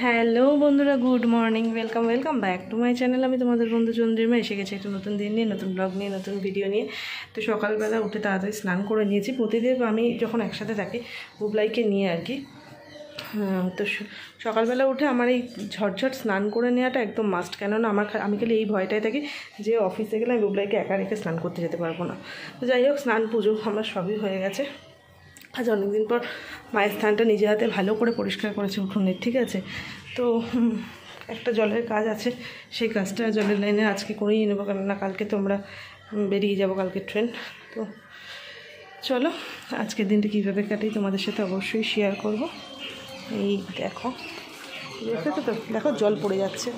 Hello বন্ধুরা, good morning, welcome back to my channel. আমি তোমাদের বন্ধু চন্দ্রিমা এসে গেছি একটা নতুন দিন নিয়ে, নতুন ব্লগ নিয়ে, নতুন ভিডিও নিয়ে। তো সকালবেলা উঠে তাড়াতাড়ি স্নান করে নিয়েছি। প্রতিদিন আমি যখন একসাথে থাকি বুবলাইকে নিয়ে আর কি, তো সকালবেলা উঠে আমার এই ঝটঝট স্নান করে নেওয়াটা একদম মাস্ট। কেননা আমি খালি এই ভয়টাই থাকি যে অফিসে গেলে আমি বুবলাইকে একা রেখে স্নান করতে যেতে পারবো না। তো যাই হোক, স্নান পুজো আমার সবই হয়ে গেছে। আজ অনেকদিন পর মায়ের স্থানটা নিজে হাতে ভালো করে পরিষ্কার করেছে উঠোনের, ঠিক আছে। তো একটা জলের কাজ আছে, সেই কাজটা জলের লাইনে আজকে করেই নেবো, কেননা কালকে তো আমরা বেরিয়ে যাবো, কালকে ট্রেন। তো চলো আজকের দিনটা কীভাবে কাটাই তোমাদের সাথে অবশ্যই শেয়ার করব। এই দেখো তো দেখো জল পড়ে যাচ্ছে,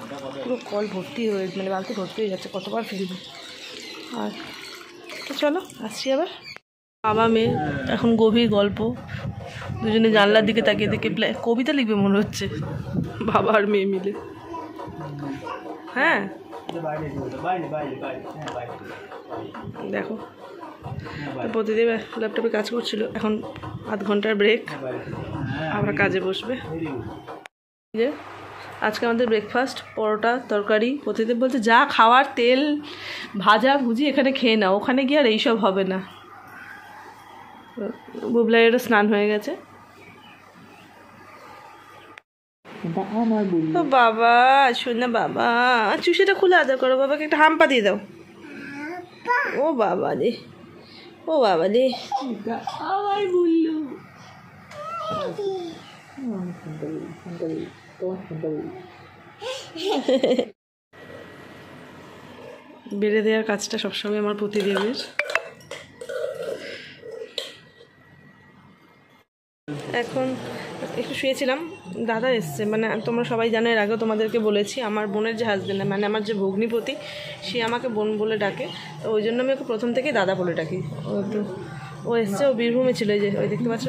পুরো কল ভর্তি হয়ে মানে বালতি ভর্তি হয়ে যাচ্ছে, কতবার ফেলবে। আর তো চলো আসছি আবার। বাবা মেয়ে এখন গভীর গল্প, দুজনে জানলার দিকে তাকিয়ে দেখে কবিতা লিখবে মনে হচ্ছে, বাবা আর মেয়ে মিলে। হ্যাঁ দেখো, তো প্রতিদিন ল্যাপটপে কাজ করছিল, এখন আধ ঘন্টার ব্রেক, আবার কাজে বসবে। যে আজকে আমাদের ব্রেকফাস্ট পরোটা তরকারি। প্রতিদিন বলছে যা খাওয়ার তেল ভাজা ভুজি এখানে খেয়ে নাও, ওখানে গিয়ে আর এইসব হবে না। বুবলাইয়েরও স্নান হয়ে গেছে। ও বাবা শোনা, বাবা চুষেটা খুলে আদর করো, বাবাকে একটা হাম্পা দিয়ে দাও। ও বাবা রে, ও বাবা রে, আমার বুল্লু। বেড়ে দেওয়ার কাজটা সবসময় আমার প্রতিদিনের। এখন একটু শুয়েছিলাম, দাদা এসছে, মানে তোমরা সবাই জানো, এর আগেও তোমাদেরকে বলেছি, আমার বোনের যে হাজব্যান্ড, মানে আমার যে ভগ্নিপতি, সে আমাকে বোন বলে ডাকে। তো ওই জন্য আমি ওকে প্রথম থেকেই দাদা বলে ডাকি। ও এসছে, ও বীরভূমে ছিল, এই যে ওই দেখতে পাচ্ছ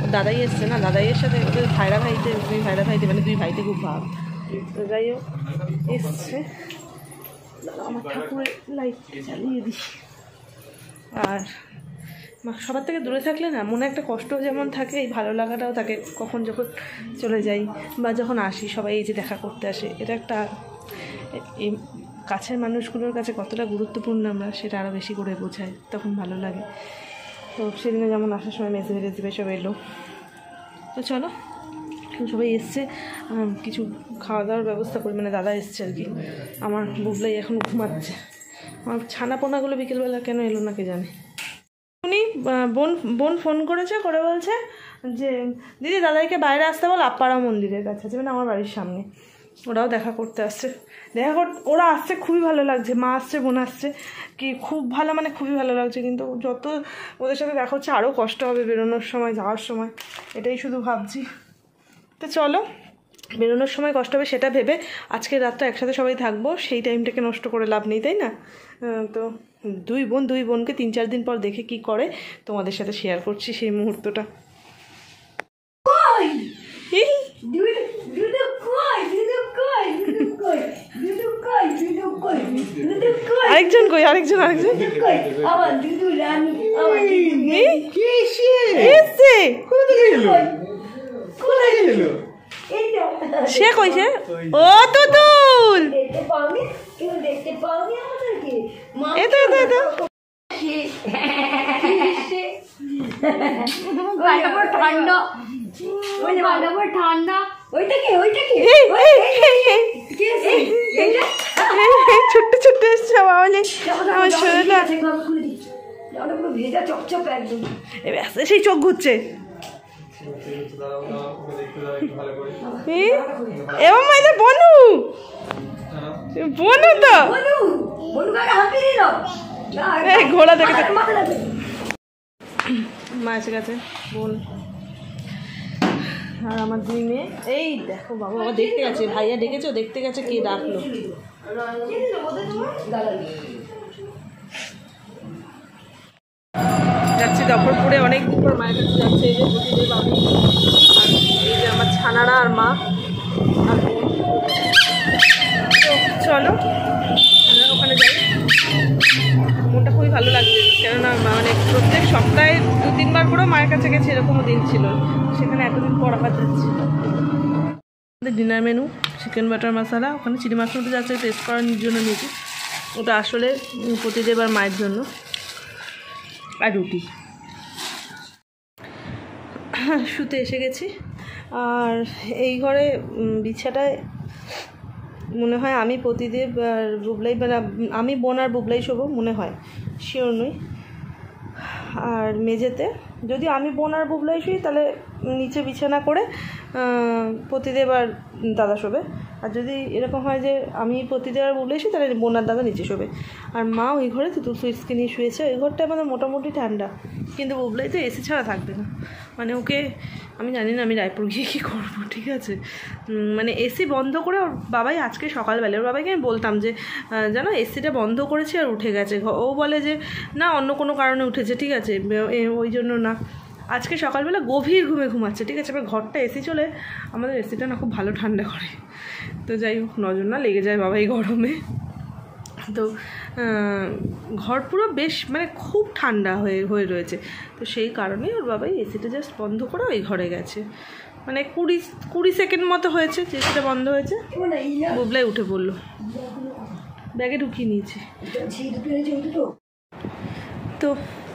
ও দাদাই এসছে না, দাদাইয়ের সাথে ওদের ভাইরা ভাইতে, দুই ভাইরা ভাইতে, মানে দুই ভাইতে খুব ভাব। তো যাই হোক এসছে, আমার ঠাকুরের লাইট চালিয়ে দিই। আর সবার থেকে দূরে থাকলে না মনে একটা কষ্ট যেমন থাকে, এই ভালো লাগাটাও থাকে। কখন যখন চলে যাই বা যখন আসি, সবাই এই যে দেখা করতে আসে, এটা একটা এই কাছের মানুষগুলোর কাছে কতটা গুরুত্বপূর্ণ আমরা সেটা আরও বেশি করে বোঝায়, তখন ভালো লাগে। তো সেদিনে যেমন আসার সময় মেসে রেসিপি সব এলো। তো চলো সবাই এসছে, কিছু খাওয়া দাওয়ার ব্যবস্থা করি, মানে দাদা এসছে আর কি। আমার বুবলাই এখন ঘুমাচ্ছে। আমার ছানাপোনাগুলো বিকেলবেলা কেন এলো না কে জানে। উনি বোন ফোন করেছে, করে বলছে যে দিদি দাদাইকে বাইরে আসতে বল, আপ্পারা মন্দিরের কাছে আছে, মানে আমার বাড়ির সামনে। ওরাও দেখা করতে আসছে, ওরা আসছে, খুবই ভালো লাগছে। মা আসছে, বোন আসছে, কি খুব ভালো, মানে খুবই ভালো লাগছে। কিন্তু যত ওদের সাথে দেখা হচ্ছে আরও কষ্ট হবে বেরোনোর সময়, যাওয়ার সময়, এটাই শুধু ভাবছি। তো চলো, বেরোনোর সময় কষ্ট হবে সেটা ভেবে আজকের রাতটা একসাথে সবাই থাকবো, সেই টাইমটাকে নষ্ট করে লাভ নেই, তাই না? তো দুই বোনকে 3-4 দিন পর দেখে কি করে তোমাদের সাথে শেয়ার করছি সেই মুহূর্তটা। আরেকজন সে কইছে ও তুতুল, ঠান্ডা ছোট্ট ছোট্ট এসছে আমার শরীরটা ভেজা চকচক একদম, সেই চোখ ঘুরছে। এবং বনু তো ঘোড়া দেখে মা এসে গেছে, বোন আর আমার দুই মেয়ে। এই দেখো বাবা দেখতে গেছে, ভাইয়া ডেকেছে, দেখতে গেছে কে ডাকলো। যাচ্ছি দফরপুরে, অনেক দিন পর মায়ের কাছে যাচ্ছে। এই যে প্রতিদিন আমি আর এই যে আমার ছানারা আর মা আর বোন। তো চলো ওখানে যাই, মনটা খুবই ভালো লাগছে। কেননা মানে প্রত্যেক সপ্তাহে 2-3 বার করেও মায়ের কাছে গেছে, এরকমও দিন ছিল। সেখানে এতদিন পর আবার যাচ্ছি। ডিনার মেনু চিকেন বাটার মশলা, ওখানে চিলি মাশরুমটা যাচ্ছে টেস্ট করার জন্য নিয়েছি, ওটা আসলে প্রতিদেব আর মায়ের জন্য, আর রুটি। শুতে এসে গেছি। আর এই ঘরে বিছাটায় মনে হয় আমি প্রতিদেব আর বুবলাই, মানে আমি বোন আর বুবলাই শোবো মনে হয়, শিওর নই। আর মেঝেতে যদি আমি বোন আর বুবলাই শুই তাহলে নিচে বিছানা করে প্রতিদেব আর দাদা শোবে, আর যদি এরকম হয় যে আমি প্রতিদেব আর বুবলাই শুই তাহলে বোন আর দাদা নিচে শোবে। আর মা ওই ঘরে তুতুল সুইটসকে নিয়ে শুয়েছে। ওই ঘরটা আমাদের মোটামুটি ঠান্ডা, কিন্তু বুবলাই তো এসি ছাড়া থাকবে না। মানে ওকে আমি জানি না আমি রায়পুর গিয়ে কী করবো, ঠিক আছে। মানে এসি বন্ধ করে ওর বাবাই আজকে সকালবেলা, ওর বাবাকে আমি বলতাম যে জানো এসিটা বন্ধ করেছে আর উঠে গেছে। ও বলে যে না অন্য কোনো কারণে উঠেছে, ঠিক আছে, ওই জন্য না। আজকে সকালবেলা গভীর ঘুমে ঘুমাচ্ছে, ঠিক আছে। এবার ঘরটা এসি চলে, আমাদের এসিটা না খুব ভালো ঠান্ডা করে। তো যাই হোক, নজর না লেগে যায় বাবা এই গরমে। তো ঘর পুরো বেশ মানে খুব ঠান্ডা হয়ে রয়েছে। তো সেই কারণেই ওর বাবাই এসিটা জাস্ট বন্ধ করে ওই ঘরে গেছে। মানে 20 সেকেন্ড মতো হয়েছে যে এসিটা বন্ধ হয়েছে, বুবলাই উঠে পড়লো, ব্যাগে ঢুকিয়ে নিয়েছি। তো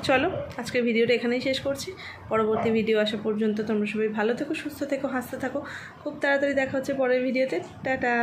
চলো আজকের ভিডিওটা এখানেই শেষ করছি। পরবর্তী ভিডিও আসা পর্যন্ত তোমরা সবাই ভালো থেকো, সুস্থ থেকো, হাসতে থাকো। খুব তাড়াতাড়ি দেখা হচ্ছে পরের ভিডিওতে। টাটা।